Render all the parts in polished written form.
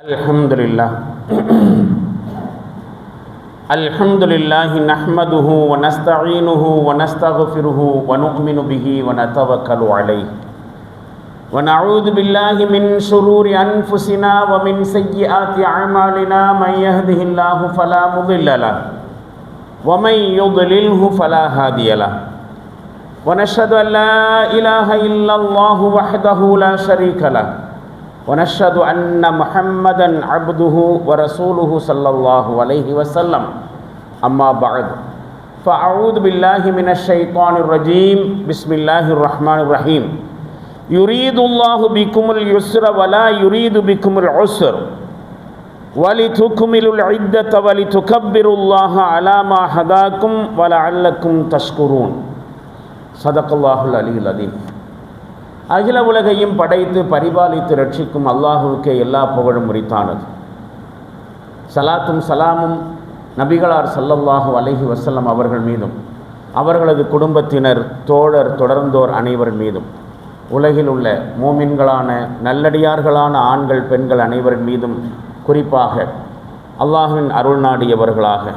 Alhamdulillah Alhamdulillahi nahmaduhu wa nasta'inuhu wa nastaghfiruhu wa nu'minu bihi wa natawakkalu alayhi wa na'udhu billahi min shururi anfusina wa min sayyiati a'malina man yahdihillahu fala mudilla lahu wa man yudlilhu fala hadiya lahu wa nashhadu an la ilaha illallah wahdahu la sharika lahu ونشهد أن محمدًا عبده ورسوله صلى الله عليه وسلم أما بعد فأعوذ بالله من الشيطان الرجيم بسم الله الرحمن الرحيم يريد الله بكم اليسر ولا يريد بكم العسر ولتكملوا العدة ولتكبروا الله على ما هداكم ولعلكم تشكرون صدق الله العلي العظيم அகில உலகையும் படைத்து பரிபாலித்து ரட்சிக்கும் அல்லாஹுவுக்கே எல்லா புகழும் உரித்தானது. சலாத்தும் சலாமும் நபிகளார் ஸல்லல்லாஹு அலைஹி வஸல்லம் அவர்கள் மீதும் அவர்களது குடும்பத்தினர் தோழர் தொடர்ந்தோர் அனைவர் மீதும் உலகில் உள்ள மூமின்களான நல்லடியார்களான ஆண்கள் பெண்கள் அனைவரின் மீதும் குறிப்பாக அல்லாஹ்வின் அருள் நாடியவர்களாக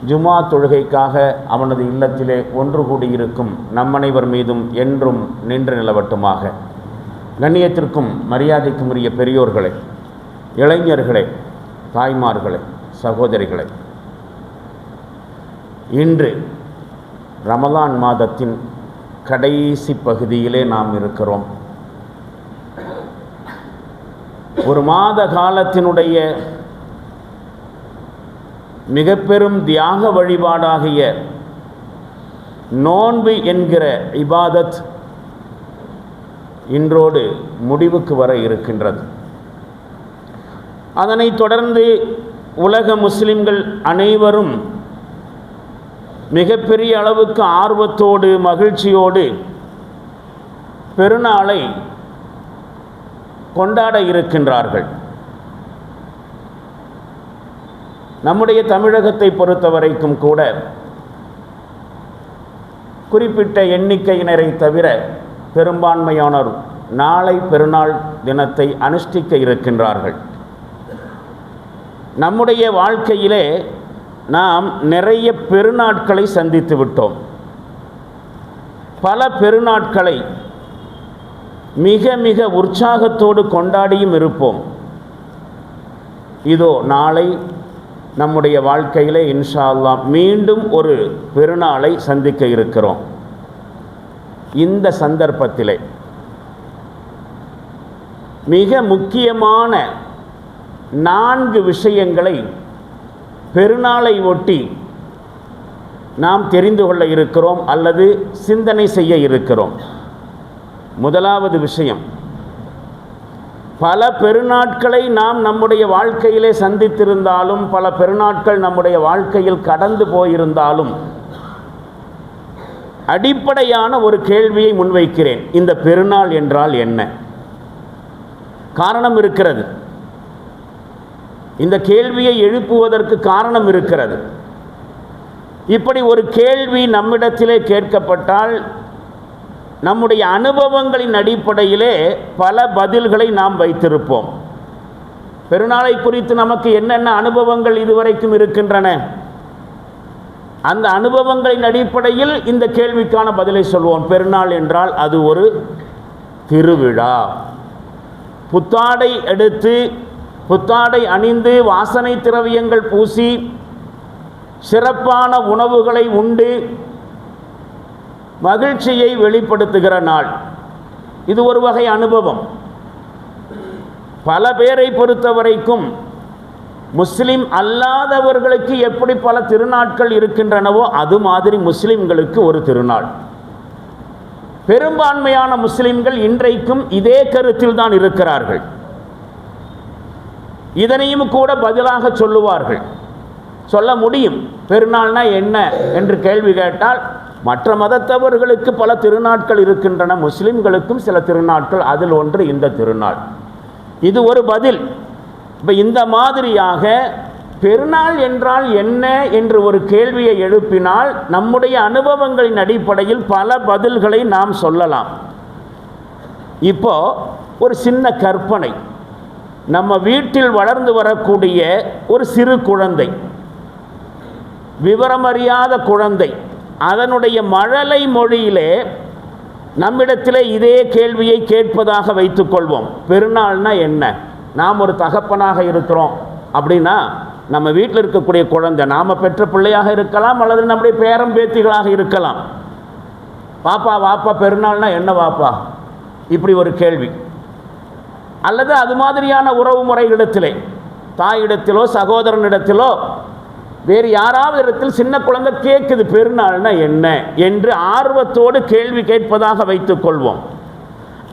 ஜுமா தொழுகைக்காக அவனது இல்லத்திலே ஒன்று கூடியிருக்கும் நம்மனைவர் மீதும் என்றும் நின்று நிலவட்டுமாக. கண்ணியத்திற்கும் மரியாதைக்கும் உரிய பெரியோர்களே, இளைஞர்களே, தாய்மார்களே, சகோதரிகளே, இன்று ரமலான் மாதத்தின் கடைசி பகுதியிலே நாம் இருக்கிறோம். ஒரு மாத காலத்தினுடைய மிக பெரும் தியாக வழிபாடாகிய நோன்பு என்கிற இபாதத் இன்றோடு முடிவுக்கு வர இருக்கின்றது. அதனைத் தொடர்ந்து உலக முஸ்லிம்கள் அனைவரும் மிகப்பெரிய அளவுக்கு ஆர்வத்தோடு மகிழ்ச்சியோடு பெருநாளை கொண்டாட இருக்கின்றார்கள். நம்முடைய தமிழகத்தை பொறுத்தவரைக்கும் கூட குறிப்பிட்ட எண்ணிக்கையினரை தவிர பெரும்பான்மையானோர் நாளை பெருநாள் தினத்தை அனுஷ்டிக்க இருக்கின்றார்கள். நம்முடைய வாழ்க்கையிலே நாம் நிறைய பெருநாட்களை சந்தித்து விட்டோம். பல பெருநாட்களை மிக மிக உற்சாகத்தோடு கொண்டாடியும் இருப்போம். இதோ நாளை நம்முடைய வாழ்க்கையிலே இன்ஷா அல்லாஹ் மீண்டும் ஒரு பெருநாளை சந்திக்க இருக்கிறோம். இந்த சந்தர்ப்பத்திலே மிக முக்கியமான 4 விஷயங்களை பெருநாளை ஒட்டி நாம் தெரிந்து கொள்ள இருக்கிறோம் அல்லது சிந்தனை செய்ய இருக்கிறோம். முதலாவது விஷயம், பல பெருநாட்களை நாம் நம்முடைய வாழ்க்கையிலே சந்தித்திருந்தாலும் பல பெருநாட்கள் நம்முடைய வாழ்க்கையில் கடந்து போயிருந்தாலும் அடிப்படையான ஒரு கேள்வியை முன்வைக்கிறேன். இந்த பெருநாள் என்றால் என்ன? காரணம் இருக்கிறது. இந்த கேள்வியை எழுப்புவதற்கு காரணம் இருக்கிறது. இப்படி ஒரு கேள்வி நம்மிடத்திலே கேட்கப்பட்டால் நம்முடைய அனுபவங்களின் அடிப்படையிலே பல பதில்களை நாம் வைத்திருப்போம். பெருநாளை குறித்து நமக்கு என்னென்ன அனுபவங்கள் இதுவரைக்கும் இருக்கின்றன, அந்த அனுபவங்களின் அடிப்படையில் இந்த கேள்விக்கான பதிலை சொல்வோம். பெருநாள் என்றால் அது ஒரு திருவிழா. புத்தாடை எடுத்து புத்தாடை அணிந்து வாசனை திரவியங்கள் பூசி சிறப்பான உணவுகளை உண்டு மகிழ்ச்சியை வெளிப்படுத்துகிற நாள். இது ஒரு வகை அனுபவம். பல பேரை பொறுத்தவரைக்கும் முஸ்லிம் அல்லாதவர்களுக்கு எப்படி பல திருநாட்கள் இருக்கின்றனவோ அது மாதிரி முஸ்லிம்களுக்கு ஒரு திருநாள். பெரும்பான்மையான முஸ்லிம்கள் இன்றைக்கும் இதே கருத்தில் தான் இருக்கிறார்கள். இதனையும் கூட பதிலாக சொல்லுவார்கள், சொல்ல முடியும். பெருநாள்னா என்ன என்று கேள்வி கேட்டால் மற்ற மதத்தவர்களுக்கு பல திருநாட்கள் இருக்கின்றன, முஸ்லிம்களுக்கும் சில திருநாட்கள், அதில் ஒன்று இந்த திருநாள். இது ஒரு பதில். இப்போ இந்த மாதிரியாக பெருநாள் என்றால் என்ன என்று ஒரு கேள்வியை எழுப்பினால் நம்முடைய அனுபவங்களின் அடிப்படையில் பல பதில்களை நாம் சொல்லலாம். இப்போ ஒரு சின்ன கற்பனை, நம்ம வீட்டில் வளர்ந்து வரக்கூடிய ஒரு சிறு குழந்தை, விவரமறியாத குழந்தை, அதனுடைய மழலை மொழியிலே நம்மிடத்தில் இதே கேள்வியை கேட்பதாக வைத்துக்கொள்வோம். பெருநாள்னா என்ன? நாம் ஒரு தகப்பனாக இருக்கிறோம் அப்படின்னா நம்ம வீட்டில் இருக்கக்கூடிய குழந்தை நாம் பெற்ற பிள்ளையாக இருக்கலாம், அல்லது நம்முடைய பேரம் பேத்திகளாக இருக்கலாம். வாப்பா வாப்பா பெருநாள்னா என்ன வாப்பா, இப்படி ஒரு கேள்வி. அல்லது அது மாதிரியான உறவு முறைகளிடத்திலே, தாயிடத்திலோ சகோதரனிடத்திலோ வேறு யாராவது இடத்தில் சின்ன குழந்தை கேட்குது பெருநாள்னா என்ன என்று ஆர்வத்தோடு கேள்வி கேட்பதாக வைத்துக்கொள்வோம்.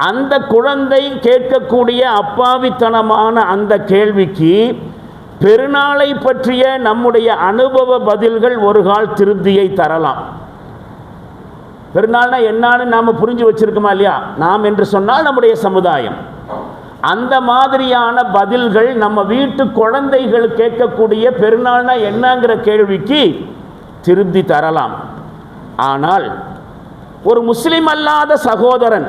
அந்த குழந்தை கேட்கக்கூடிய அப்பாவித்தனமான அந்த கேள்விக்கு பெருநாளை பற்றிய நம்முடைய அனுபவ பதில்கள் ஒரு கால் திருப்தியை தரலாம். பெருநாள்னா என்னான்னு நாம் புரிஞ்சு வச்சிருக்கோமா இல்லையா? நாம் என்று சொன்னால் நம்முடைய சமுதாயம். அந்த மாதிரியான பதில்கள் நம்ம வீட்டு குழந்தைகள் கேட்கக்கூடிய பெருநாள்னா என்னங்கிற கேள்விக்கு திருப்தி தரலாம். ஆனால் ஒரு முஸ்லிம் அல்லாத சகோதரன்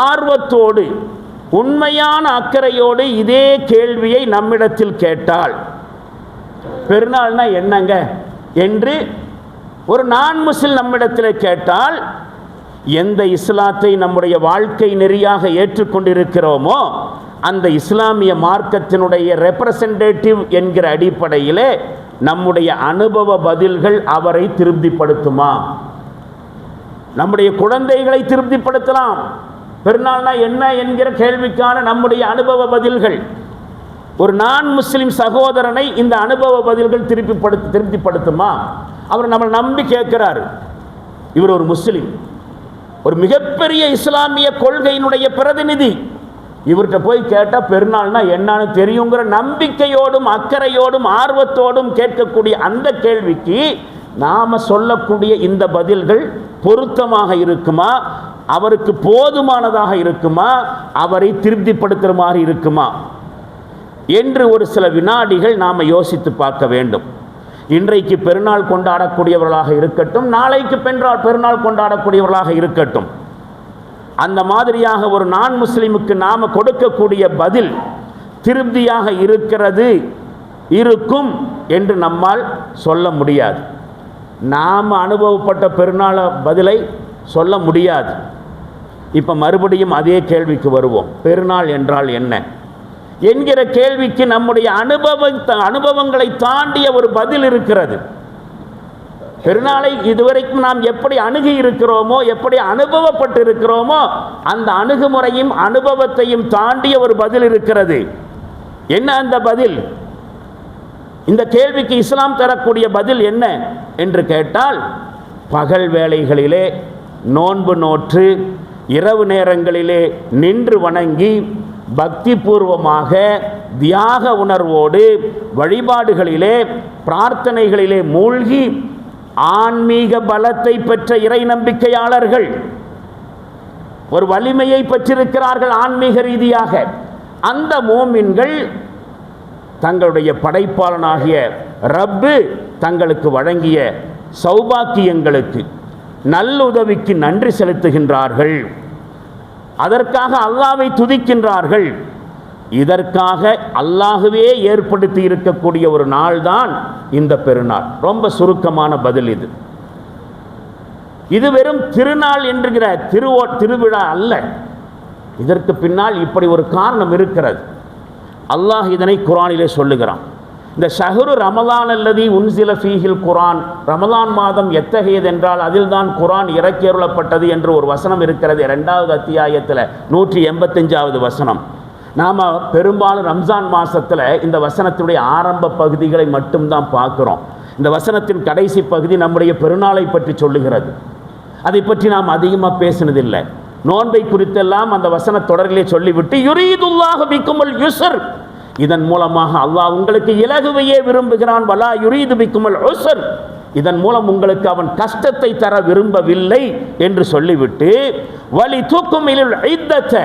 ஆர்வத்தோடு உண்மையான அக்கறையோடு இதே கேள்வியை நம்மிடத்தில் கேட்டால், பெருநாள்னா என்னங்க என்று ஒரு நான் முஸ்லிம் நம்மிடத்தில் கேட்டால், எந்த இஸ்லாத்தை நம்முடைய வாழ்க்கை நெறியாக ஏற்றுக்கொண்டிருக்கிறோமோ அந்த இஸ்லாமிய மார்க்கத்தினுடைய ரெப்ரசன்டேட்டிவ் என்கிற அடிப்படையிலே நம்முடைய அனுபவ பதில்கள் அவரை திருப்திப்படுத்துமா? நம்முடைய குழந்தைகளை திருப்திப்படுத்தலாம். பெருநாள்னா என்ன என்கிற கேள்விக்கான நம்முடைய அனுபவ பதில்கள் ஒரு நான் முஸ்லிம் சகோதரனை இந்த அனுபவ பதில்கள் திருப்திப்படுத்துமா? அவர் நம்மளை நம்பி கேட்கிறாரு. இவர் ஒரு முஸ்லிம், ஒரு மிகப்பெரிய இஸ்லாமிய கொள்கையினுடைய பிரதிநிதி. இவர்கிட்ட போய் கேட்டால் பெருநாள்னா என்னன்னு தெரியுங்கிற நம்பிக்கையோடும் அக்கறையோடும் ஆர்வத்தோடும் கேட்கக்கூடிய அந்த கேள்விக்கு நாம் சொல்லக்கூடிய இந்த பதில்கள் பொருத்தமாக இருக்குமா? அவருக்கு போதுமானதாக இருக்குமா? அவரை திருப்திப்படுத்துகிற மாதிரி இருக்குமா என்று ஒரு சில வினாடிகள் நாம் யோசித்து பார்க்க வேண்டும். இன்றைக்கு பெருநாள் கொண்டாடக்கூடியவர்களாக இருக்கட்டும், நாளைக்கு பெருநாள் கொண்டாடக்கூடியவர்களாக இருக்கட்டும், அந்த மாதிரியாக ஒரு நான் முஸ்லிமுக்கு நாம் கொடுக்கக்கூடிய பதில் திருப்தியாக இருக்கும் என்று நம்மால் சொல்ல முடியாது. நாம் அனுபவப்பட்ட பெருநாள் பதிலை சொல்ல முடியாது. இப்போ மறுபடியும் அதே கேள்விக்கு வருவோம். பெருநாள் என்றால் என்ன என்கிற கேள்விக்கு நம்முடைய அனுபவங்களை தாண்டிய ஒரு பதில் இருக்கிறது. பெருநாளை இதுவரைக்கும் நாம் எப்படி அணுகி இருக்கிறோமோ, எப்படி அனுபவப்பட்டு இருக்கிறோமோ, அந்த அணுகுமுறையும் அனுபவத்தையும் தாண்டிய ஒரு பதில் இருக்கிறது. என்ன அந்த பதில்? இந்த கேள்விக்கு இஸ்லாம் தரக்கூடிய பதில் என்ன என்று கேட்டால், பகல் வேளைகளிலே நோன்பு நோற்று இரவு நேரங்களிலே நின்று வணங்கி பக்தி பூர்வமாக தியாக உணர்வோடு வழிபாடுகளிலே பிரார்த்தனைகளிலே மூழ்கி ஆன்மீக பலத்தை பெற்ற இறை நம்பிக்கையாளர்கள், ஒரு வலிமையை பெற்றிருக்கிறார்கள் ஆன்மீக ரீதியாக. அந்த மோமின்கள் தங்களுடைய படைப்பாளனாகிய ரப்பு தங்களுக்கு வழங்கிய சௌபாக்கியங்களுக்கு நல்லுதவிக்கு நன்றி செலுத்துகின்றார்கள். அதற்காக அல்லாஹ்வை துதிக்கின்றார்கள். இதற்காக அல்லாஹ்வே ஏற்படுத்தி இருக்கக்கூடிய ஒரு நாள் தான் இந்த பெருநாள். ரொம்ப சுருக்கமான பதில் இது. இது வெறும் திருநாள் என்கிற திருவிழா அல்ல. இதற்கு பின்னால் இப்படி ஒரு காரணம் இருக்கிறது. அல்லாஹ் இதனை குர்ஆனிலே சொல்லுகிறான். இந்த ஷஹ்ரு ரமலான் அல்லதி உன்சில ஃபீஹில் குர்ஆன், ரமலான் மாதம் எத்தகையது என்றால் அதில் தான் குர்ஆன் இறக்கியருளப்பட்டது என்று ஒரு வசனம் இருக்கிறது. 2வது அத்தியாயத்தில் 185வது வசனம். நாம் பெரும்பாலும் ரம்ஜான் மாதத்தில் இந்த வசனத்துடைய ஆரம்ப பகுதிகளை மட்டும்தான் பார்க்குறோம். இந்த வசனத்தின் கடைசி பகுதி நம்முடைய பெருநாளை பற்றி சொல்லுகிறது. அதை பற்றி நாம் அதிகமாக பேசினதில்லை. நோன்பை குறித்தெல்லாம் அந்த வசன தொடரிலே சொல்லிவிட்டு யுரீதுல்லாஹு பிக்குமுல் யுஸ்ர், இதன் மூலமாக அல்லாஹ் உங்களுக்கு இலகுவையே விரும்புகிறான். வலா யுரீது பிக்குமுல் உஸ்ர், இதன் மூலம் உங்களுக்கு அவன் கஷ்டத்தை தர விரும்பவில்லை என்று சொல்லிவிட்டு வலி தூக்கும் இத்தத்த,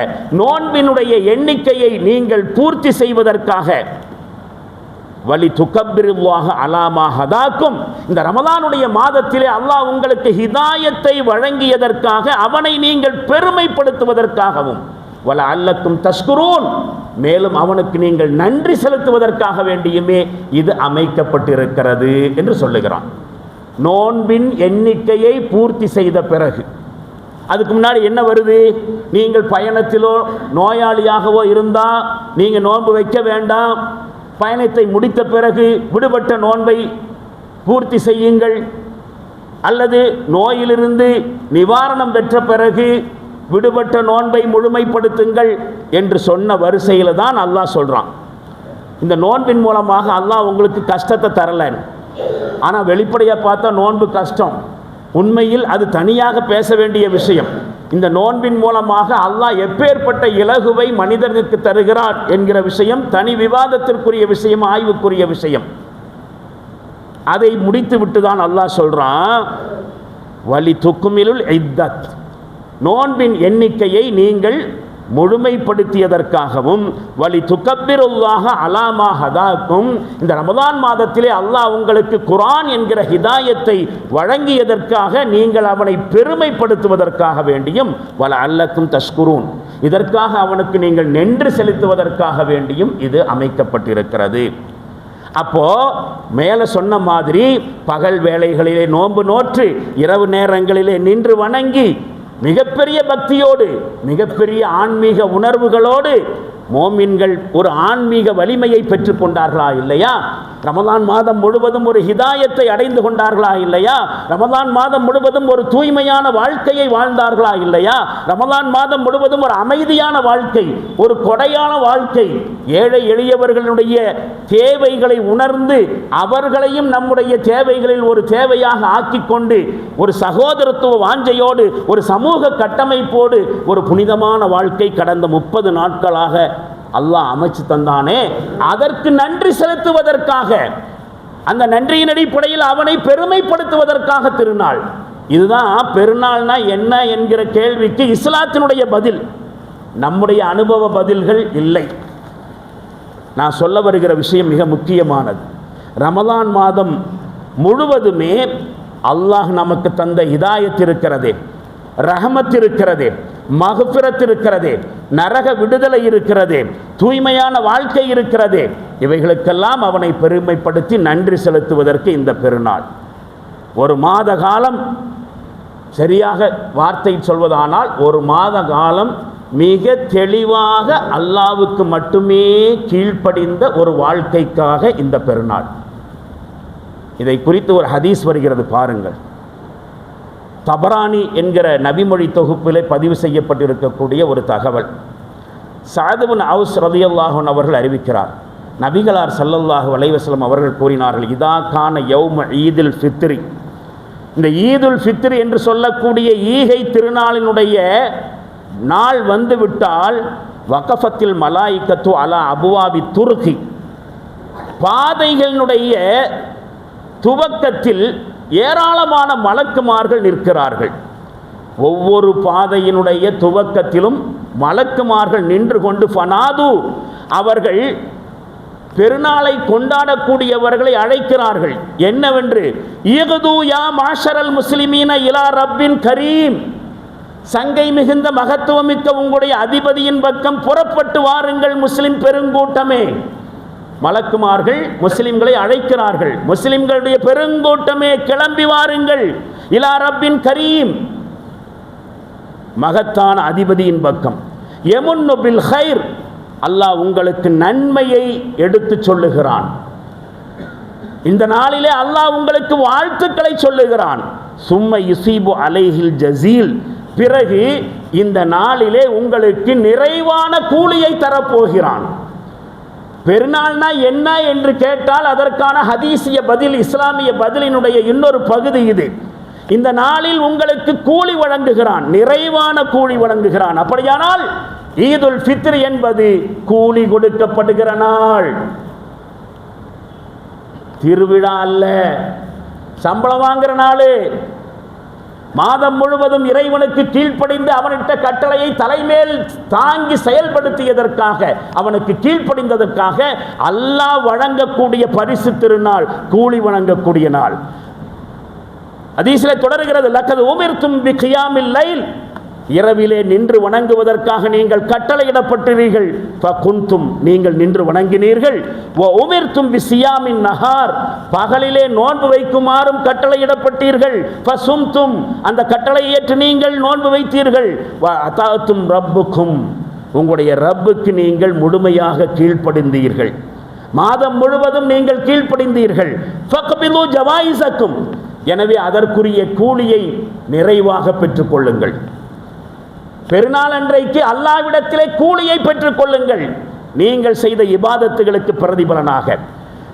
நோன்பினுடைய எண்ணிக்கையை நீங்கள் பூர்த்தி செய்வதற்காக, வலி துக்கப்பிருவாக அலாமா ஹதாக்கும், இந்த ரமலானுடைய மாதத்திலே அல்லாஹ் உங்களுக்கு ஹிதாயத்தை வழங்கியதற்காக, அவனை நீங்கள் பெருமைப்படுத்துவதற்காகவும் வலஅல்லக்கும் தஷ்குரூன், மேலும் அவனுக்கு நீங்கள் நன்றி செலுத்துவதற்காக வேண்டியுமே இது அமைக்கப்பட்டிருக்கிறது என்று சொல்லுகிறான். நோன்பின் எண்ணிக்கையை பூர்த்தி செய்த பிறகு, அதுக்கு முன்னாடி என்ன வருது? நீங்கள் பயணத்திலோ நோயாளியாகவோ இருந்தால் நீங்கள் நோன்பு வைக்க வேண்டாம். பயணத்தை முடித்த பிறகு விடுபட்ட நோன்பை பூர்த்தி செய்யுங்கள். அல்லது நோயிலிருந்து நிவாரணம் பெற்ற பிறகு விடுபட்ட நோன்பை முழுமைப்படுத்துங்கள் என்று சொன்ன வரிசையில் தான் அல்லாஹ் சொல்கிறான். இந்த நோன்பின் மூலமாக அல்லாஹ் உங்களுக்கு கஷ்டத்தை தரலன்னு. ஆனால் வெளிப்படையாக பார்த்தா நோன்பு கஷ்டம். உண்மையில் அது தனியாக பேச வேண்டிய விஷயம். இந்த நோன்பின் மூலமாக அல்லாஹ் எப்பேற்பட்ட இலகுவை மனிதனுக்கு தருகிறார் என்கிற விஷயம் தனி விவாதத்திற்குரிய விஷயம், ஆய்வுக்குரிய விஷயம். அதை முடித்து விட்டு தான் அல்லாஹ் சொல்றான், வலி துக்குமிலுல் இத்தத், நோன்பின் எண்ணிக்கையை நீங்கள் முழுமைப்படுத்தியதற்காகவும், வலி துக்கப்பிருல்லாக அலாமா ஹதாக்கும், இந்த ரமதான் மாதத்திலே அல்லாஹ் உங்களுக்கு குர்ஆன் என்கிற ஹிதாயத்தை வழங்கியதற்காக நீங்கள் அவனை பெருமைப்படுத்துவதற்காக வேண்டியும், வலஅல்லக்கும் தஷ்குரூன், இதற்காக அவனுக்கு நீங்கள் நன்றி செலுத்துவதற்காக வேண்டியும் இது அமைக்கப்பட்டிருக்கிறது. அப்போ மேலே சொன்ன மாதிரி பகல் வேளைகளிலே நோன்பு நோற்று இரவு நேரங்களிலே நின்று வணங்கி மிகப்பெரிய பக்தியோடு மிகப்பெரிய ஆன்மீக உணர்வுகளோடு மோமின்கள் ஒரு ஆன்மீக வலிமையை பெற்றுக் கொண்டார்களா இல்லையா? ரமதான் மாதம் முழுவதும் ஒரு ஹிதாயத்தை அடைந்து கொண்டார்களா இல்லையா? ரமதான் மாதம் முழுவதும் ஒரு தூய்மையான வாழ்க்கையை வாழ்ந்தார்களா இல்லையா? ரமதான் மாதம் முழுவதும் ஒரு அமைதியான வாழ்க்கை, ஒரு கொடையான வாழ்க்கை, ஏழை எளியவர்களுடைய தேவைகளை உணர்ந்து அவர்களையும் நம்முடைய தேவைகளில் ஒரு தேவையாக ஆக்கிக்கொண்டு ஒரு சகோதரத்துவ வாஞ்சையோடு ஒரு சமூக கட்டமைப்போடு ஒரு புனிதமான வாழ்க்கை கடந்த 30 நாட்களாக அல்லாஹ் அமைச்சு தந்தானே, அதற்கு நன்றி செலுத்துவதற்காக, அந்த நன்றியின் அடிப்படையில் அவனை பெருமைப்படுத்துவதற்காக திருநாள். இதுதான் பெருநாள்னா என்ன என்கிற கேள்விக்கு இஸ்லாத்தினுடைய பதில். நம்முடைய அனுபவ பதில்கள் இல்லை. நான் சொல்ல வருகிற விஷயம் மிக முக்கியமானது. ரமலான் மாதம் முழுவதுமே அல்லாஹ் நமக்கு தந்த ஹிதாயத் இருக்கிறதே, ரஹமத் இருக்கிறதே, மக்ஃபிரத் இருக்கிறதே, நரக விடுதலை இருக்கிறதே, தூய்மையான வாழ்க்கை இருக்கிறதே, இவைகளுக்கெல்லாம் அவனை பெருமைப்படுத்தி நன்றி செலுத்துவதற்கு இந்த பெருநாள். ஒரு மாத காலம், சரியாக வார்த்தை சொல்வதானால் ஒரு மாத காலம் மிக தெளிவாக அல்லாஹ்வுக்கு மட்டுமே கீழ்ப்படிந்த ஒரு வாழ்க்கைக்காக இந்த பெருநாள். இதை குறித்து ஒரு ஹதீஸ் வருகிறது பாருங்கள். தபரானி என்கிற நபிமொழி தொகுப்பிலே பதிவு செய்யப்பட்டிருக்கக்கூடிய ஒரு தகவல். சஅத் இப்னு அவுஸ் ரலியல்லாஹு அன்ஹு அவர்கள் அறிவிக்கிறார், நபிகளார் ஸல்லல்லாஹு அலைஹி வஸல்லம் அவர்கள் கூறினார்கள், இதா கான யௌம ஈதுல் ஃபித்ரி, இந்த ஈதுல் ஃபித்ர் என்று சொல்லக்கூடிய ஈகை திருநாளினுடைய நாள் வந்துவிட்டால், வகஃபத்தில் மலாயிக்கத்து அலா அபுவாபி துர்கி, பாதைகளினுடைய துவக்கத்தில் ஏராளமான மலக்குமார்கள் நிற்கிறார்கள். ஒவ்வொரு பாதையினுடைய துவக்கத்திலும் மலக்குமார்கள் நின்று கொண்டு ஃபனாது, அவர்கள் பெருநாளை கொண்டாடக்கூடியவர்களை அழைக்கிறார்கள். என்னவென்று, யகுது யா மாஷரல் முஸ்லிமீன இலா ரப்பின் கரீம், சங்கை மிகுந்த மகத்துவமிக்க உங்களுடைய அதிபதியின் பக்கம் புறப்பட்டு வாருங்கள் முஸ்லிம் பெருங்கூட்டமே. மலக்குமார்கள் முஸ்லிம்களை அழைக்கிறார்கள், முஸ்லிம்களுடைய பெருங்கூட்டமே கிளம்பி வாருங்கள், இலா ரப்பின் கரீம், மகத்தான அதிபதியின் பக்கம். யமுன்னு பில் ஹைர், அல்லாஹ் உங்களுக்கு நன்மையை எடுத்து சொல்லுகிறான். இந்த நாளிலே அல்லாஹ் உங்களுக்கு வாழ்த்துக்களை சொல்லுகிறான். சும்ம யுசீபு அலைஹில் ஜசீல், பிறகு இந்த நாளிலே உங்களுக்கு நிறைவான கூலியை தரப்போகிறான். பெருநாள்னா என்ன என்று கேட்டால் அதற்கான ஹதீசிய பதில், இஸ்லாமிய பதிலினுடைய இன்னொரு பகுதி இது. இந்த நாளில் உங்களுக்கு கூலி வழங்குகிறான், நிறைவான கூலி வழங்குகிறான். அப்படியானால் ஈதுல் ஃபித்ர் என்பது கூலி கொடுக்கப்படுகிற நாள், திருவிழா அல்ல, சம்பளம் வாங்குற நாள். மாதம் முழுவதும் இறைவனுக்கு கீழ்ப்படிந்து அவனிட்ட கட்டளையை தலைமேல் தாங்கி செயல்படுத்தியதற்காக, அவனுக்கு கீழ்ப்படிந்ததற்காக அல்லாஹ் வழங்கக்கூடிய பரிசு திருநாள், கூலி வழங்கக்கூடிய நாள். ஹதீஸிலே தொடர்கிறது, லக்கத் உமிர்தும் பி கியாமில் லைல், இரவிலே நின்று வணங்குவதற்காக நீங்கள் கட்டளையிடப்பட்டீர்கள். ஃபகுன்தும் நீங்கள் நின்று வணங்கினீர்கள். வ உமிர்தும் பிசியாமின் நஹார் பகலிலே நோன்பு வைக்குமாறும் கட்டளையிடப்பட்டீர்கள். ஃபசும்தும் அந்த கட்டளையை ஏற்று நீங்கள் நோன்பு வைத்தீர்கள். வ அதாத்தும் ரப்புக்கும் உங்களுடைய ரப்புக்கு நீங்கள் முழுமையாக கீழ்ப்படிந்தீர்கள். மாதம் முழுவதும் நீங்கள் கீழ்ப்படிந்தீர்கள். ஃபக்பிது ஜவாயிஸக்கும் எனவே அதற்குரிய கூலியை நிறைவாக பெற்றுக்கொள்ளுங்கள். பெருநாள் அன்றைக்கு அல்லாஹ்விடத்திலே கூலியை பெற்றுக் கொள்ளுங்கள். நீங்கள் செய்த இபாதத்துகளுக்கு பிரதிபலனாக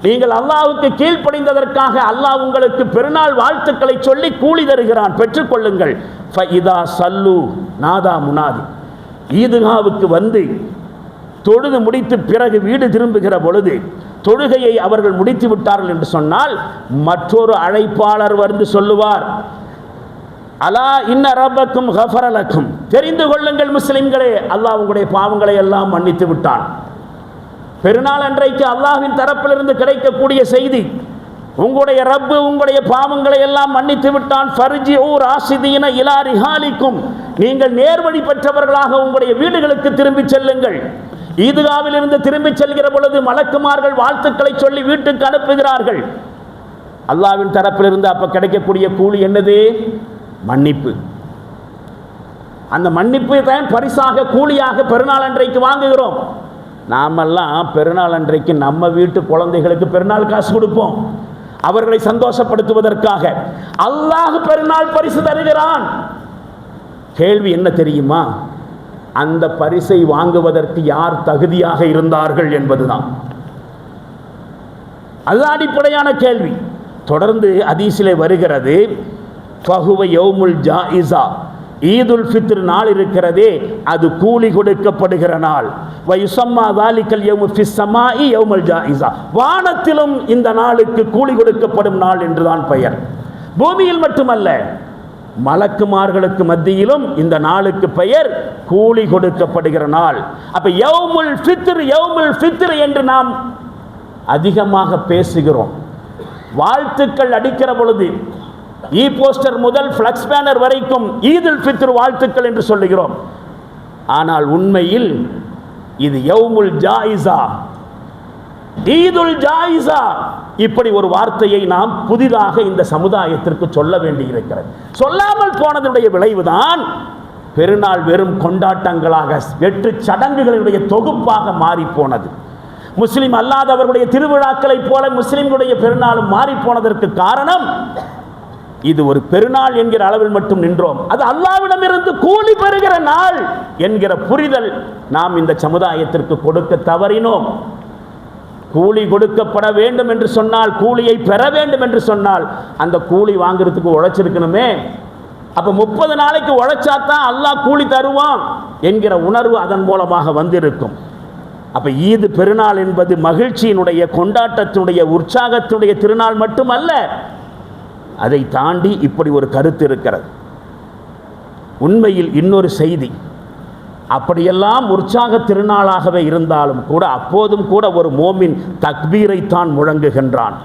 நீங்கள் அல்லாஹ்வுக்கு கீழ்ப்படிந்ததற்காக அல்லாஹ் உங்களுக்கு பெருநாள் வாழ்த்துக்களை சொல்லி கூலி தருகிறான், பெற்றுக்கொள்ளுங்கள். ஃபஇதா சல்லு நாதா முனாதி ஈதுகாவுக்கு வந்து தொழுது முடித்து பிறகு வீடு திரும்புகிற பொழுது தொழுகையை அவர்கள் முடித்து விட்டார்கள் என்று சொன்னால் மற்றொரு அழைப்பாளர் வந்து சொல்லுவார், அலா இன்ன ரப்பக்கும் கஃபரலக்கும் தெரிந்து கொள்ளுங்கள் முஸ்லிம்களே, அல்லாஹ் உங்களுடைய பாவங்களை எல்லாம் மன்னித்து விட்டான். பெருநாள் அன்றைக்கு அல்லாஹ்வின் தரப்பிலிருந்து கிடைக்கக்கூடிய செய்தி, உங்களுடைய ரப்பு உங்களுடைய பாவங்களை எல்லாம் மன்னித்து விட்டான். ஃபர்ஜிஉ ராஷிதீன இலா ரிஹாலிக்கும் நீங்கள் நேர்வழி பெற்றவர்களாக உங்களுடைய வீடுகளுக்கு திரும்பி செல்லுங்கள். ஈதுகாவில் இருந்து திரும்பி செல்கிற பொழுது மலக்குமார்கள் வாழ்த்துக்களை சொல்லி வீட்டுக்கு அனுப்புகிறார்கள். அல்லாஹ்வின் தரப்பிலிருந்து அப்ப கிடைக்கக்கூடிய கூலி என்னது? மன்னிப்பு. அந்த மன்னிப்பு தான் பரிசாக கூலியாக பெருநாள் அன்றைக்கு வாங்குகிறோம். நாமெல்லாம் பெருநாள் அன்றைக்கு நம்ம வீட்டு குழந்தைகளுக்கு பெருநாள் காசு கொடுப்போம், அவர்களை சந்தோஷப்படுத்துவதற்காக. அல்லாஹ் பெருநாள் பரிசு தருகிறான். கேள்வி என்ன தெரியுமா? அந்த பரிசை வாங்குவதற்கு யார் தகுதியாக இருந்தார்கள் என்பதுதான். அதுதான் அடிப்படையான கேள்வி. தொடர்ந்து ஹதீஸிலே வருகிறது, ஃபஹுவ யௌமுல் ஜாயிஸா ஈதுல் ஃபித்ர் நாள் இருக்கிறதே அது கூலி கொடுக்கப்படுகிற நாள். வயுசம்மா தாலிகல் யௌமு ஃபிஸ் ஸமாஇ யௌமுல் ஜாயிஸா வானத்திலும் இந்த நாளுக்கு கூலி கொடுக்கப்படும் நாள் என்றுதான் பெயர். பூமியில் மட்டுமல்ல, மலக்குமார்களுக்கு மத்தியிலும் இந்த நாளுக்கு பெயர் கூலி கொடுக்கப்படுகிற நாள். அப்ப யௌமுல் ஃபித்ர் என்று நாம் அதிகமாக பேசுகிறோம். வாழ்த்துக்கள் அடிக்கிற பொழுது இ போஸ்டர் முதல் ஃப்ளக்ஸ் பேனர் வரைக்கும் ஈதுல் ஃபித்ர் வாழ்த்துக்கள் என்று சொல்லுகிறோம். ஆனால் உண்மையில் இது யௌமுல் ஜாயிஸா, ஈதுல் ஜாயிஸா, இப்படி ஒரு வார்த்தையை நாம் புதிதாக இந்த சமுதாயத்திற்கு சொல்ல வேண்டியிருக்கிறது. சொல்லாமல் போனதுடைய விளைவுதான் பெருநாள் வெறும் கொண்டாட்டங்களாக, வெற்று சடங்குகளுடைய தொகுப்பாக மாறி போனது. முஸ்லிம் அல்லாதவர்களுடைய திருவிழாக்களைப் போல முஸ்லிம்களுடைய பெருநாளும் மாறி போனதற்கு காரணம், இது ஒரு பெருநாள் என்கிற அளவில் மட்டும் நின்றோம். அது அல்லாஹ்விடமிருந்து கூலி பெறுகிற நாள் என்கிற புரிதல் நாம் இந்த சமுதாயத்திற்கு கொடுக்க தவறினோம். கூலி கொடுக்கப்பட வேண்டும் என்று சொன்னால், கூலியை பெற வேண்டும் என்று சொன்னால் அந்த கூலி வாங்குறதுக்கு உழைச்சிருக்கணுமே. அப்ப 30 நாளைக்கு உழைச்சாதான் அல்லாஹ் கூலி தருவான் என்கிற உணர்வு அதன் மூலமாக வந்திருக்கும். அப்ப ஈது பெருநாள் என்பது மகிழ்ச்சியினுடைய, கொண்டாட்டத்தினுடைய, உற்சாகத்தினுடைய திருநாள் மட்டுமல்ல, அதை தாண்டி இப்படி ஒரு கருத்து இருக்கிறது. உண்மையில் இன்னொரு செய்தி, அப்படியெல்லாம் உற்சாக திருநாளாகவே இருந்தாலும் கூட அப்போதும் கூட ஒரு மோமின் தக்பீரை தான் முழங்குகின்றான்,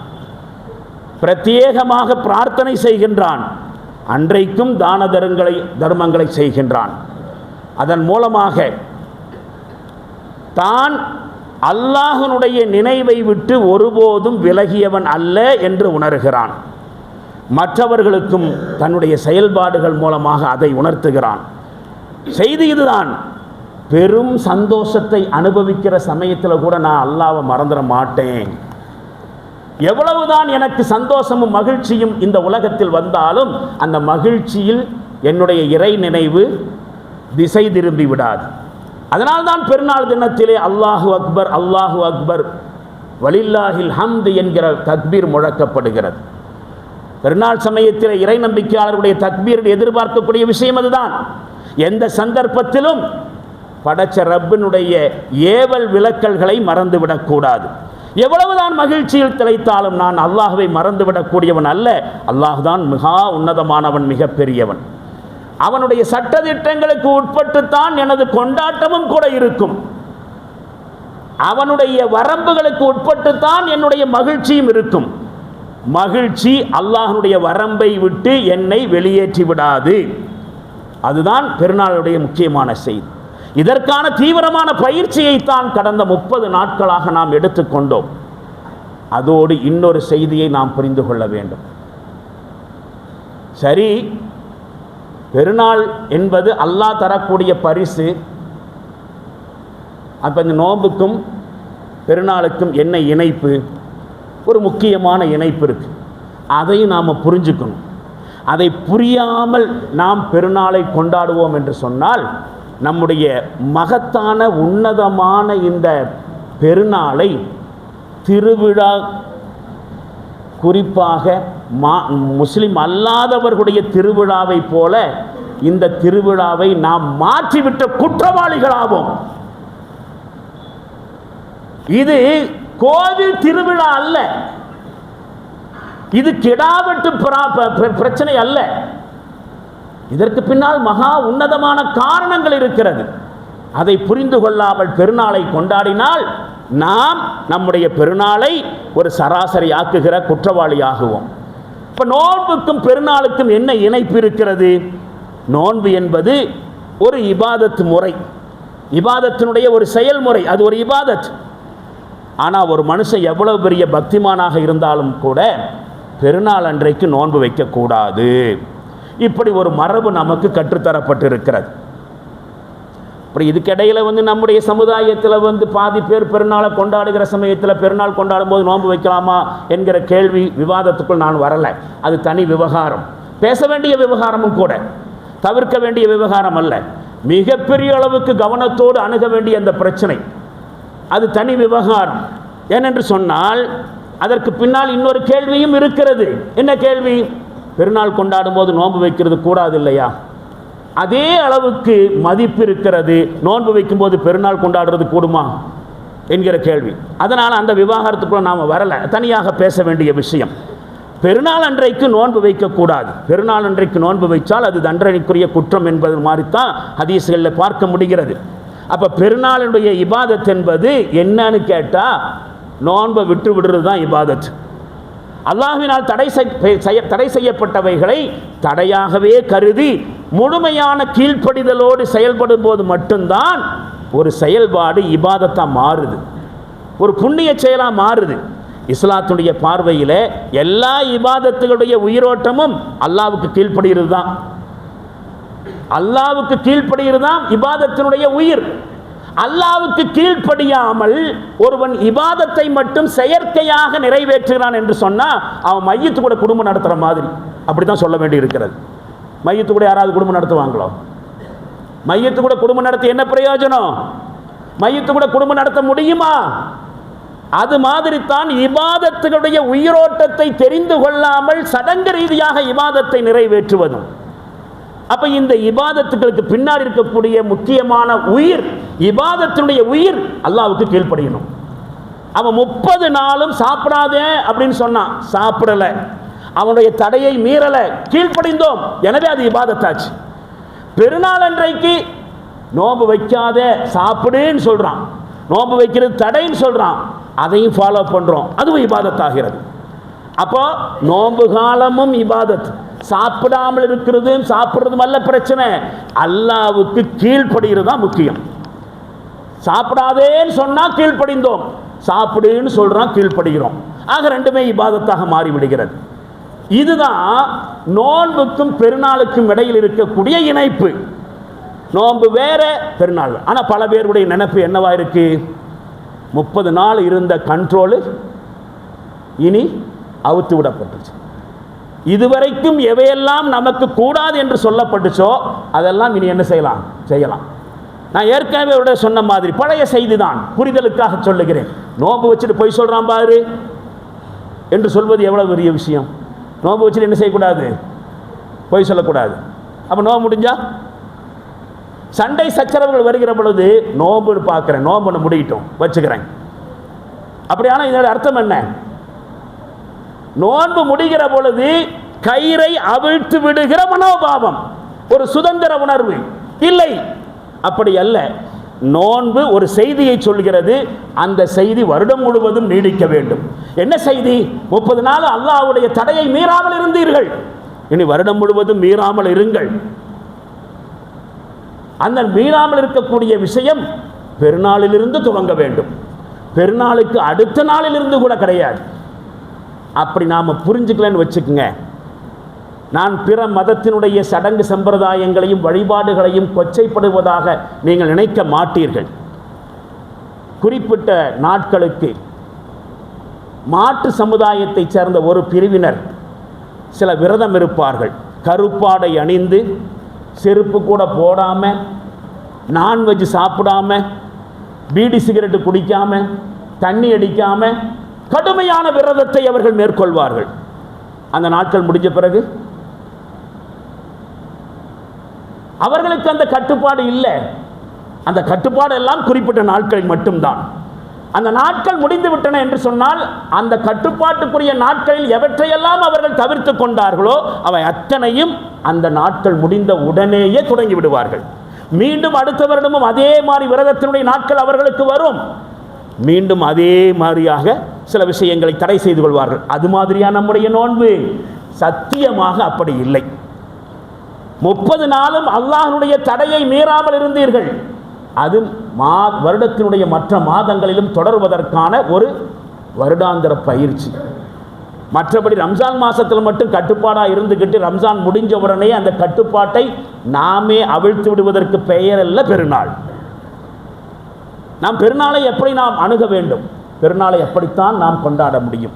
பிரத்யேகமாக பிரார்த்தனை செய்கின்றான், அன்றைக்கும் தான தர்மங்களை செய்கின்றான். அதன் மூலமாக தான் அல்லாஹ்வினுடைய நினைவை விட்டு ஒருபோதும் விலகியவன் அல்ல என்று உணர்கிறான். மற்றவர்களுக்கும் தன்னுடைய செயல்பாடுகள் மூலமாக அதை உணர்த்துகிறான். செய்தி இதுதான். பெரும் சந்தோஷத்தை அனுபவிக்கிற சமயத்தில் கூட நான் அல்லாஹ்வை மறந்துட மாட்டேன். எவ்வளவுதான் எனக்கு சந்தோஷமும் மகிழ்ச்சியும் இந்த உலகத்தில் வந்தாலும் அந்த மகிழ்ச்சியில் என்னுடைய இறை நினைவு திசை திரும்பி விடாது. அதனால்தான் பெருநாள் தினத்திலே அல்லாஹு அக்பர் அல்லாஹு அக்பர் வலில்லாஹில் ஹம்து என்கிற தக்பீர் முழக்கப்படுகிறது. பெருநாள் சமயத்தில் இறை நம்பிக்கையாளர்களுடைய தக்பீர் எதிர்பார்க்கக்கூடிய விஷயம் அதுதான். எந்த சந்தர்ப்பத்திலும் படைச்ச ரப்பினுடைய ஏவல் விலக்கல்களை மறந்துவிடக்கூடாது. எவ்வளவுதான் மகிழ்ச்சியில் திளைத்தாலும் நான் அல்லாஹ்வை மறந்துவிடக்கூடியவன் அல்ல. அல்லாஹ் தான் மிக உன்னதமானவன், மிக பெரியவன். அவனுடைய சட்டதிட்டங்களுக்கு உட்பட்டுத்தான் எனது கொண்டாட்டமும் கூட இருக்கும். அவனுடைய வரம்புகளுக்கு உட்பட்டுத்தான் என்னுடைய மகிழ்ச்சியும் இருக்கும். மகிழ்ச்சி அல்லாஹ்வுடைய வரம்பை விட்டு என்னை வெளியேற்றி விடாது. அதுதான் பெருநாளுடைய முக்கியமான செய்தி. இதற்கான தீவிரமான பயிற்சியைத்தான் கடந்த 30 நாட்களாக நாம் எடுத்துக்கொண்டோம். அதோடு இன்னொரு செய்தியை நாம் புரிந்து கொள்ள வேண்டும். சரி, பெருநாள் என்பது அல்லாஹ் தரக்கூடிய பரிசு. அப்போ இந்த நோன்புக்கும் பெருநாளுக்கும் என்ன இணைப்பு? ஒரு முக்கியமான இணைப்பு இருக்குது. அதையும் நாம் புரிஞ்சுக்கணும். அதை புரியாமல் நாம் பெருநாளை கொண்டாடுவோம் என்று சொன்னால் நம்முடைய மகத்தான உன்னதமான இந்த பெருநாளை திருவிழா, குறிப்பாக முஸ்லிம் அல்லாதவர்களுடைய திருவிழாவை போல இந்த திருவிழாவை நாம் மாற்றிவிட்ட குற்றவாளிகளாவோம். இது கோவில் திருவிழா அல்ல, இது கிடாவெட்டு பிரச்சனை அல்ல. இதற்கு பின்னால் மகா உன்னதமான காரணங்கள் இருக்கிறது. அதை புரிந்து கொள்ளாமல் பெருநாளை கொண்டாடினால் நாம் நம்முடைய பெருநாளை ஒரு சராசரி ஆக்குகிற குற்றவாளியாகுவோம். இப்போ நோன்புக்கும் பெருநாளுக்கும் என்ன இணைப்பு இருக்கிறது? நோன்பு என்பது ஒரு இபாதத் முறை, இபாதத்தினுடைய ஒரு செயல்முறை, அது ஒரு இபாதத். ஆனால் ஒரு மனுஷன் எவ்வளவு பெரிய பக்திமானாக இருந்தாலும் கூட பெருநாள் அன்றைக்கு நோன்பு வைக்கக்கூடாது. இப்படி ஒரு மரபு நமக்கு கற்றுத்தரப்பட்டிருக்கிறது. அப்படி இதுக்கிடையில் நம்முடைய சமுதாயத்தில் பாதி பேர் பெருநாளை கொண்டாடுகிற சமயத்தில் பெருநாள் கொண்டாடும் போது நோன்பு வைக்கலாமா என்கிற கேள்வி விவாதத்துக்குள் நான் வரலை. அது தனி விவகாரம், பேச வேண்டிய விவகாரமும் கூட, தவிர்க்க வேண்டிய விவகாரம் அல்ல. மிகப்பெரிய அளவுக்கு கவனத்தோடு அணுக வேண்டிய அந்த பிரச்சனை, அது தனி விவகாரம். ஏனென்று சொன்னால் அதற்கு பின்னால் இன்னொரு கேள்வியும் இருக்கிறது. என்ன கேள்வி? பெருநாள் கொண்டாடும் போது நோன்பு வைக்கிறது கூடாது இல்லையா? அதே அளவுக்கு மதிப்பு இருக்கிறது நோன்பு வைக்கும்போது பெருநாள் கொண்டாடுறது கூடுமா என்கிற கேள்வி. அதனால் அந்த விவாகரத்துக்குள்ள நாம் வரலை, தனியாக பேச வேண்டிய விஷயம். பெருநாள் அன்றைக்கு நோன்பு வைக்கக்கூடாது. பெருநாள் அன்றைக்கு நோன்பு வைத்தால் அது தண்டனைக்குரிய குற்றம் என்பது மாதிரித்தான் ஹதீஸ்களில் பார்க்க முடிகிறது. அப்போ பெருநாளுடைய இபாதத் என்பது என்னன்னு கேட்டால் நோன்பை விட்டு விடுறது தான் இபாதத். அல்லாஹ்வினால் தடை செய்யப்பட்டவைகளை தடையாகவே கருதி முழுமையான கீழ்ப்படிதலோடு செயல்படும் போது மட்டும்தான் ஒரு செயல்பாடு இபாதத்தாக மாறுது, ஒரு புண்ணிய செயலாக மாறுது. இஸ்லாத்துடைய பார்வையில் எல்லா இபாதத்துகளுடைய உயிரோட்டமும் அல்லாஹ்வுக்கு கீழ்ப்படுகிறது தான். அல்லாஹ்வுக்கு கீழ்ப்படுகிறது தான் இபாதத்தினுடைய உயிர். அல்லாஹ்வுக்கு கீழ்ப்படியாமல் ஒருவன் இபாதத்தை மட்டும் செயற்கையாக நிறைவேற்றுகிறான் என்று சொன்னால் அவன் மையத்து கூட குடும்பம் நடத்துகிற மாதிரி, அப்படி தான் சொல்ல வேண்டி இருக்கிறது. மையத்து கூட யாராவது குடும்பம் நடத்துவாங்களோ? மையத்து கூட குடும்பம் நடத்தி என்ன பிரயோஜனம்? மையத்து கூட குடும்பம் நடத்த முடியுமா? அது மாதிரி தான் இபாதத்துடைய உயிரோட்டத்தை தெரிந்து கொள்ளாமல் சடங்கு ரீதியாக இபாதத்தை நிறைவேற்றுவதும். அப்ப இந்த இபாதத்துகளுக்கு பின்னாடி இருக்கக்கூடிய முக்கியமான உயிர், இபாதத்தினுடைய உயிர் அல்லாஹ்வுக்கு கீழ்ப்படியணும். அவன் 30 நாளும் சாப்பிடாதே அப்படின்னு சொன்னான், சாப்பிடல, அவனுடைய தடையை மீறல, கீழ்ப்படிந்தோம், எனவே அது இபாதத்தாச்சு. பெருநாள் அன்றைக்கு நோன்பு வைக்காத சாப்பிடுன்னு சொல்றான், நோன்பு வைக்கிறது தடைன்னு சொல்றான், அதையும் ஃபாலோ பண்றோம், அதுவும் இபாதத்தாகிறது. அப்போ நோன்பு காலமும் இபாதத், சாப்பிடாமல் இருக்கிறதும் சாப்பிட்றதும் அல்ல பிரச்சனை, அல்லாஹ்வுக்கு கீழ்ப்படுகிறது தான் முக்கியம். சாப்பிடாதேன்னு சொன்னா கீழ்ப்படிந்தோம், சாப்பிடுன்னு சொல்றான் கீழ்ப்படுகிறோம், ஆக ரெண்டுமே இபாதத்தாக மாறிவிடுகிறது. இதுதான் நோன்புக்கும் பெருநாளுக்கும் இடையில் இருக்கக்கூடிய இணைப்பு. நோன்பு வேற, பெருநாள். ஆனால் பல பேருடைய நினைப்பு என்னவா இருக்கு? 30 நாள் இருந்த கண்ட்ரோலு இனி அவுத்து விடப்பட்டுச்சு. இதுவரைக்கும் எவையெல்லாம் நமக்கு கூடாது என்று சொல்லப்பட்டுச்சோ அதெல்லாம் இனி என்ன செய்யலாம்? செய்யலாம். நான் ஏற்கனவே சொன்ன மாதிரி பழைய செய்தி தான், புரிதலுக்காக சொல்லுகிறேன். நோன்பு வச்சுட்டு பொய் சொல்றான் பாரு என்று சொல்வது எவ்வளவு பெரிய விஷயம். நோன்பு வச்சுட்டு என்ன செய்யக்கூடாது? பொய் சொல்லக்கூடாது. அப்போ நோன்பு முடிஞ்சா சண்டை சச்சரவுகள் வருகிற பொழுது நோன்புன்னு பார்க்குறேன், நோன்புன்னு முடியட்டும் வச்சுக்கிறேன், அப்படியான இதோட அர்த்தம் என்ன? நோன்பு முடிகிற பொழுது கயிறை அவிழ்த்து விடுகிற மனோபாவம், ஒரு சுதந்திர உணர்வு இல்லை, அப்படி அல்ல. நோன்பு ஒரு செய்தியை சொல்கிறது, அந்த செய்தி வருடம் முழுவதும் நீடிக்க வேண்டும். என்ன செய்தி? 30 நாள் அல்லாஹ்வுடைய தடையை மீறாமல் இருந்தீர்கள், இனி வருடம் முழுவதும் மீறாமல் இருங்கள். அந்த மீறாமல் இருக்கக்கூடிய விஷயம் பெருநாளிலிருந்து துவங்க வேண்டும். பெருநாளுக்கு அடுத்த நாளிலிருந்து கூட கிடையாது. அப்படி நாம் புரிஞ்சுக்கலன்னு வச்சுக்கோங்க, நான் பிற மதத்தினுடைய சடங்கு சம்பிரதாயங்களையும் வழிபாடுகளையும் கொச்சைப்படுவதாக நீங்கள் நினைக்க மாட்டீர்கள். குறிப்பிட்ட நாட்களுக்கு மாற்று சமுதாயத்தைச் சேர்ந்த ஒரு பிரிவினர் சில விரதம் இருப்பார்கள். கருப்பாடை அணிந்து, செருப்பு கூட போடாமல், நான்வெஜ் சாப்பிடாமல், பீடி சிகரெட்டு குடிக்காமல், தண்ணி அடிக்காமல் கடுமையான விரதத்தை அவர்கள் மேற்கொள்வார்கள். அந்த நாட்கள் முடிஞ்ச பிறகு அவர்களுக்கு அந்த கட்டுப்பாடு இல்லை. அந்த கட்டுப்பாடு எல்லாம் குறிப்பிட்ட நாட்களில் மட்டும்தான். அந்த நாட்கள் முடிந்து விட்டன என்று சொன்னால் அந்த கட்டுப்பாட்டுக்குரிய நாட்களில் எவற்றையெல்லாம் அவர்கள் தவிர்த்து கொண்டார்களோ அவை அத்தனையும் அந்த நாட்கள் முடிந்த உடனேயே தொடங்கி விடுவார்கள். மீண்டும் அடுத்த வருடமும் அதே மாதிரி விரதத்தினுடைய நாட்கள் அவர்களுக்கு வரும். மீண்டும் அதே மாதிரியாக சில விஷயங்களை தடை செய்து கொள்வார்கள். அது மாதிரியான நம்முடைய நோன்பு சத்தியமாக அப்படி இல்லை. 30 நாளும் அல்லாஹ்வுடைய தடையை மீறாமல் இருந்தீர்கள். அது வருடத்தினுடைய மற்ற மாதங்களிலும் தொடர்வதற்கான ஒரு வருடாந்திர பயிற்சி. மற்றபடி ரம்ஜான் மாதத்தில் மட்டும் கட்டுப்பாடாக இருந்துக்கிட்டு ரம்ஜான் முடிஞ்ச உடனே அந்த கட்டுப்பாட்டை நாமே அவிழ்த்து விடுவதற்கு பெயர் அல்ல பெருநாள். நாம் பெருநாளை எப்படி நாம் அணுக வேண்டும்? பெருநாளை எப்படித்தான் நாம் கொண்டாட முடியும்?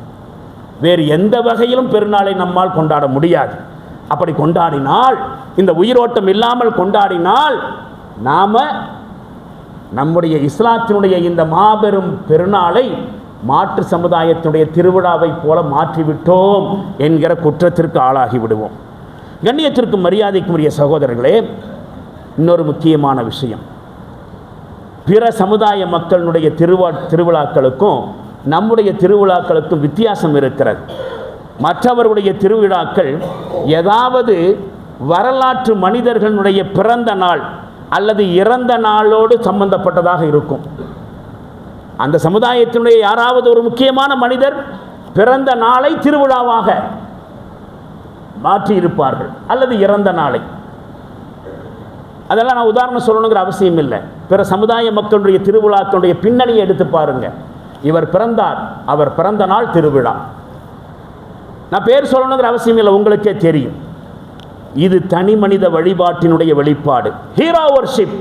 வேறு எந்த வகையிலும் பெருநாளை நம்மால் கொண்டாட முடியாது. அப்படி கொண்டாடினால், இந்த உயிரோட்டம் இல்லாமல் கொண்டாடினால், நாம் நம்முடைய இஸ்லாத்தினுடைய இந்த மாபெரும் பெருநாளை மாற்று சமுதாயத்தினுடைய திருவிழாவை போல மாற்றிவிட்டோம் என்கிற குற்றத்திற்கு ஆளாகி விடுவோம். கண்ணியத்திற்கும் மரியாதைக்கும் உரிய சகோதரர்களே, இன்னொரு முக்கியமான விஷயம், பிற சமுதாய மக்களுடைய திருவிழாக்களுக்கும் நம்முடைய திருவிழாக்களுக்கும் வித்தியாசம் இருக்கிறது. மற்றவர்களுடைய திருவிழாக்கள் ஏதாவது வரலாற்று மனிதர்களுடைய பிறந்த நாள் அல்லது இறந்த நாளோடு சம்பந்தப்பட்டதாக இருக்கும். அந்த சமுதாயத்தினுடைய யாராவது ஒரு முக்கியமான மனிதர் பிறந்த நாளை திருவிழாவாக மாற்றி இருப்பார்கள், அல்லது இறந்த நாளை. அதெல்லாம் நான் உதாரணம் சொல்லணுங்கிற அவசியம் இல்லை. பிற சமுதாய மக்களுடைய திருவிழாக்களுடைய பின்னணியை எடுத்து பாருங்க. இவர் பிறந்தார், அவர் பிறந்த நாள் திருவிழா. நான் பேர் சொல்லணுங்கிற அவசியம் இல்லை, உங்களுக்கே தெரியும். இது தனி மனித வழிபாட்டினுடைய வெளிப்பாடு, ஹீரோ வர்ஷிப்.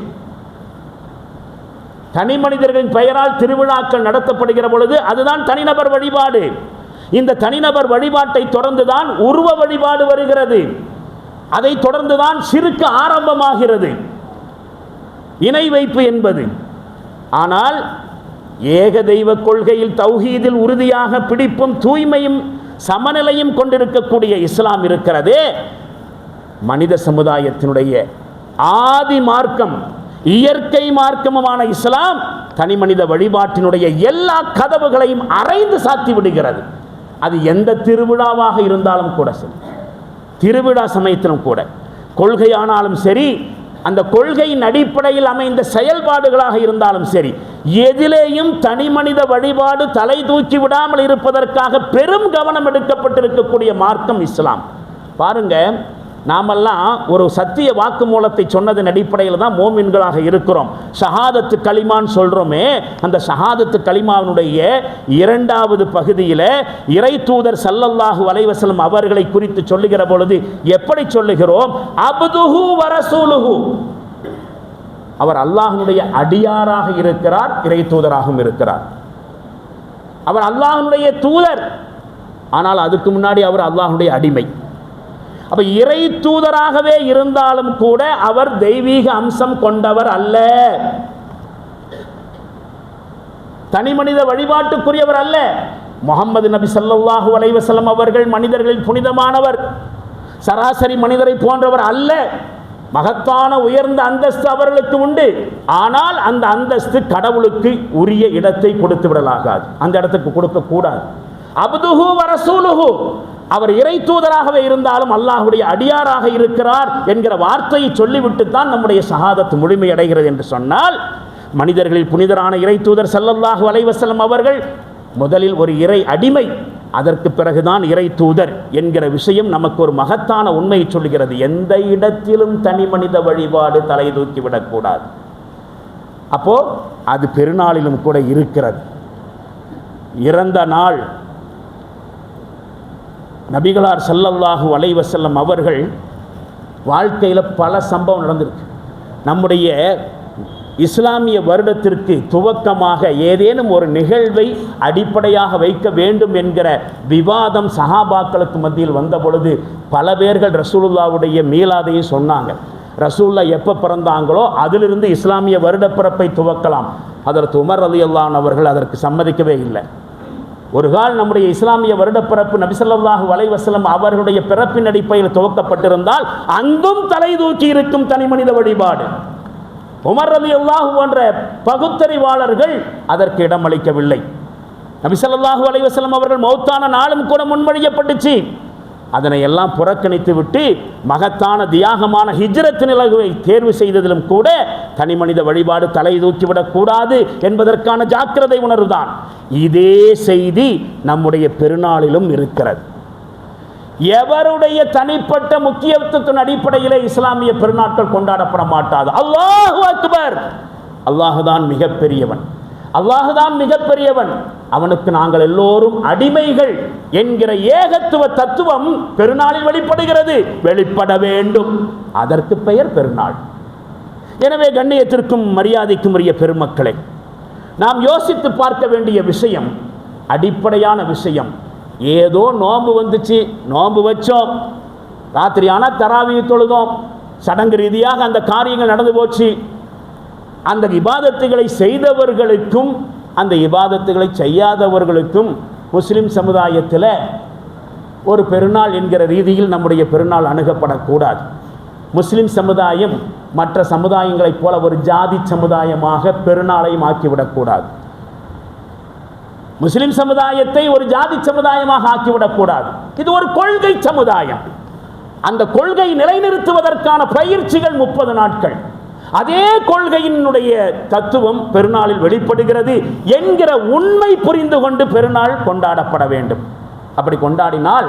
தனி மனிதர்களின் பெயரால் திருவிழாக்கள் நடத்தப்படுகிற பொழுது அதுதான் தனிநபர் வழிபாடு. இந்த தனிநபர் வழிபாட்டை தொடர்ந்துதான் உருவ வழிபாடு வருகிறது. அதை தொடர்ந்துதான் ஷிர்க் ஆரம்பமாகிறது, இணை வைப்பு என்பது. ஆனால் ஏக தெய்வ கொள்கையில் தௌஹீதில் உறுதியாக பிடிப்பும் தூய்மையும் சமநிலையும் கொண்டிருக்கக்கூடிய இஸ்லாம் இருக்கிறதே, மனித சமுதாயத்தினுடைய ஆதி மார்க்கம், இயற்கை மார்க்கமுமான இஸ்லாம் தனி மனித வழிபாட்டினுடைய எல்லா கதவுகளையும் அறைந்து சாத்தி விடுகிறது. அது எந்த திருவிழாவாக இருந்தாலும் கூட சரி, திருவிழா சமயத்திலும் கூட, கொள்கையானாலும் சரி, அந்த கொள்கையின் அடிப்படையில் அமைந்த செயல்பாடுகளாக இருந்தாலும் சரி, எதிலேயும் தனி மனித வழிபாடு தலை தூக்கி விடாமல் இருப்பதற்காக பெரும் கவனம் எடுக்கப்பட்டிருக்கக்கூடிய மார்க்கம் இஸ்லாம். பாருங்க, நாமெல்லாம் ஒரு சத்திய வாக்குமூலத்தை சொன்னதன் அடிப்படையில் தான் மோமின்களாக இருக்கிறோம். ஷஹாதத்து கலிமான்னு சொல்கிறோமே, அந்த ஷஹாதத்து கலிமாவினுடைய 2வது பகுதியில் இறை தூதர் ஸல்லல்லாஹு அலைஹி வஸல்லம் அவர்களை குறித்து சொல்லுகிற பொழுது எப்படி சொல்லுகிறோம்? அப்துஹு வ ரசூலுஹு. அவர் அல்லாஹ்வுடைய அடியாராக இருக்கிறார், இறை தூதராகவும் இருக்கிறார். அவர் அல்லாஹ்வுடைய தூதர், ஆனால் அதுக்கு முன்னாடி அவர் அல்லாஹ்வுடைய அடிமை. அப்ப இறை தூதராகவே இருந்தாலும் கூட அவர் தெய்வீக அம்சம் கொண்டவர் அல்ல, தனி மனித வழிபாட்டுக்குரியவர் அல்ல. முஹம்மது நபி ஸல்லல்லாஹு அலைஹி வஸல்லம் அவர்கள் மனிதர்களில் புனிதமானவர், சராசரி மனிதரை போன்றவர் அல்ல. மகத்தான உயர்ந்த அந்தஸ்து அவர்களுக்கு உண்டு. ஆனால் அந்த அந்தஸ்து கடவுளுக்கு உரிய இடத்தை கொடுத்து விடலாகாது, அந்த இடத்துக்கு கொடுக்க கூடாது. அப்துஹு வ ரசூலுஹு, அவர் இறை தூதராகவே இருந்தாலும் அல்லாஹ்வுடைய அடியாராக இருக்கிறார் என்கிற வார்த்தையை சொல்லிவிட்டு தான் நம்முடைய ஷஹாதத் முழுமையடைகிறது என்று சொன்னால், மனிதர்களில் புனிதரான இறை தூதர் ஸல்லல்லாஹு அலைஹி வஸல்லம் அவர்கள் முதலில் ஒரு இறை அடிமை, அதற்கு பிறகுதான் இறை தூதர் என்கிற விஷயம் நமக்கு ஒரு மகத்தான உண்மையை சொல்கிறது. எந்த இடத்திலும் தனி மனித வழிபாடு தலை தூக்கிவிடக்கூடாது. அப்போ அது பெருநாளிலும் கூட இருக்கிறது. இறந்த நாள் நபிகளார் ஸல்லல்லாஹு அலைஹி வஸல்லம் அவர்கள் வாழ்க்கையில் பல சம்பவம் நடந்திருக்கு. நம்முடைய இஸ்லாமிய வருடத்திற்கு துவக்கமாக ஏதேனும் ஒரு நிகழ்வை அடிப்படையாக வைக்க வேண்டும் என்கிற விவாதம் சஹாபாக்களுக்கு மத்தியில் வந்த பொழுது பல பேர்கள் ரசூலுல்லாவுடைய மீலாதையை சொன்னாங்க. ரசூலுல்லா எப்போ பிறந்தாங்களோ அதிலிருந்து இஸ்லாமிய வருடப்பிறப்பை துவக்கலாம். அதற்கு உமர் ரலியல்லாஹு அன்ஹு அவர்கள் அதற்கு சம்மதிக்கவே இல்லை. ஒரு கால் நம்முடைய இஸ்லாமிய வருடப்பிறப்பு நபி ஸல்லல்லாஹு அலைஹி வஸல்லம் அவர்களுடைய பிறப்பின் அடிப்படையில் துவக்கப்பட்டிருந்தால் அங்கும் தலை தூக்கி இருக்கும் தனி மனித வழிபாடு. உமர் ரலியல்லாஹு போன்ற பகுத்தறிவாளர்கள் அதற்கு இடமளிக்கவில்லை. நபி ஸல்லல்லாஹு அலைஹி வஸல்லம் அவர்கள் மௌத்தான நாளும் கூட முன்மொழியப்பட்டுச்சு. அதனை எல்லாம் புறக்கணித்து விட்டு மகத்தான தியாகமான ஹிஜ்ரத் நிலவை தேர்வு செய்ததிலும் கூட தனி மனித வழிபாடு தலை தூக்கிவிடக்கூடாது என்பதற்கான ஜாக்கிரதை உணர்வுதான். இதே செய்தி நம்முடைய பெருநாளிலும் இருக்கிறது. எவருடைய தனிப்பட்ட முக்கியத்துவத்தின் அடிப்படையிலே இஸ்லாமிய பெருநாட்கள் கொண்டாடப்பட மாட்டாது. அல்லாஹு அக்பர், அல்லாஹுதான் மிகப்பெரியவன், அல்லாஹுதான் மிகப்பெரியவன், அவனுக்கு நாங்கள் எல்லோரும் அடிமைகள் என்கிற ஏகத்துவ தத்துவம் பெருநாளில் வெளிப்படுகிறது, வெளிப்பட வேண்டும். அதற்கு பெயர் பெருநாள். எனவே கண்ணியத்திற்கும் மரியாதைக்கும் உரிய பெருமக்களை, நாம் யோசித்து பார்க்க வேண்டிய விஷயம், அடிப்படையான விஷயம், ஏதோ நோன்பு வந்துச்சு, நோன்பு வச்சோம், ராத்திரி ஆனால் தராவியை தொழுதோம், சடங்கு ரீதியாக அந்த காரியங்கள் நடந்து போச்சு. அந்த இபாதத்துகளை செய்தவர்களுக்கும் அந்த இபாதத்துகளை செய்யாதவர்களுக்கும் முஸ்லிம் சமுதாயத்தில் ஒரு பெருநாள் என்கிற ரீதியில் நம்முடைய பெருநாள் அணுகப்படக்கூடாது. முஸ்லிம் சமுதாயம் மற்ற சமுதாயங்களைப் போல ஒரு ஜாதி சமுதாயமாக பெருநாளையும் ஆக்கிவிடக்கூடாது. முஸ்லிம் சமுதாயத்தை ஒரு ஜாதி சமுதாயமாக ஆக்கிவிடக்கூடாது. இது ஒரு கொள்கை சமுதாயம். அந்த கொள்கை நிலைநிறுத்துவதற்கான பயிற்சிகள் 30 நாட்கள். அதே கொள்கையினுடைய தத்துவம் பெருநாளில் வெளிப்படுகிறது என்கிற உண்மை புரிந்து கொண்டு பெருநாள் கொண்டாடப்பட வேண்டும். அப்படி கொண்டாடினால்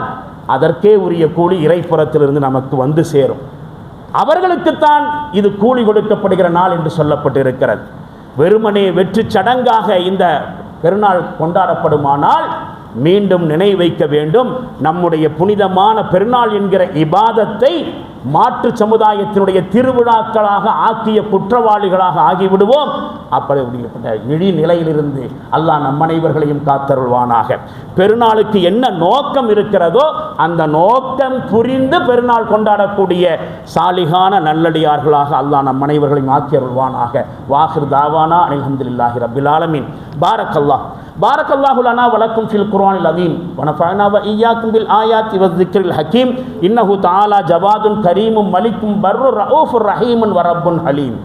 அதற்கே உரிய கூலி இறைப்புறத்திலிருந்து நமக்கு வந்து சேரும். அவர்களுக்குத்தான் இது கூலி கொடுக்கப்படுகிற நாள் என்று சொல்லப்பட்டு இருக்கிறது. வெறுமனே வெற்றி சடங்காக இந்த பெருநாள் கொண்டாடப்படுமானால் மீண்டும் நினைவைக்க வேண்டும், நம்முடைய புனிதமான பெருநாள் என்கிற இபாதத்தை மாற்று சமுதாயத்தினுடைய திருவிழாக்களாக ஆக்கிய குற்றவாளிகளாக ஆகிவிடுவோம். அப்படிப்பட்ட இழி நிலையிலிருந்து அல்லாஹ் நம் அனைவர்களையும் காத்தருள்வானாக. பெருநாளுக்கு என்ன நோக்கம் இருக்கிறதோ அந்த நோக்கம் புரிந்து பெருநாள் கொண்டாடக்கூடிய சாலிகான நல்லடியார்களாக அல்லாஹ் நம் அனைவர்களையும் ஆக்கியருள்வானாக. வாஹிர் தாவானா அல்ஹம்துலில்லாஹி ரப்பில் ஆலமீன். பாரக்கல்லாஹு லனா வலக்கும் ஃபில் குர்ஆனில் அதீம் வனஃபஅனா வ இய்யாக்கும் பில் ஆயாத்தி வஸ்ஸிக்ரில் ஹக்கீம் இன்னஹு தஆலா ஜவாதுன் கரீமும் மலிக்கும் பர்ருர் ரഊஃபுர் ரஹீமுன் வ ரப்புன் ஹலீம்.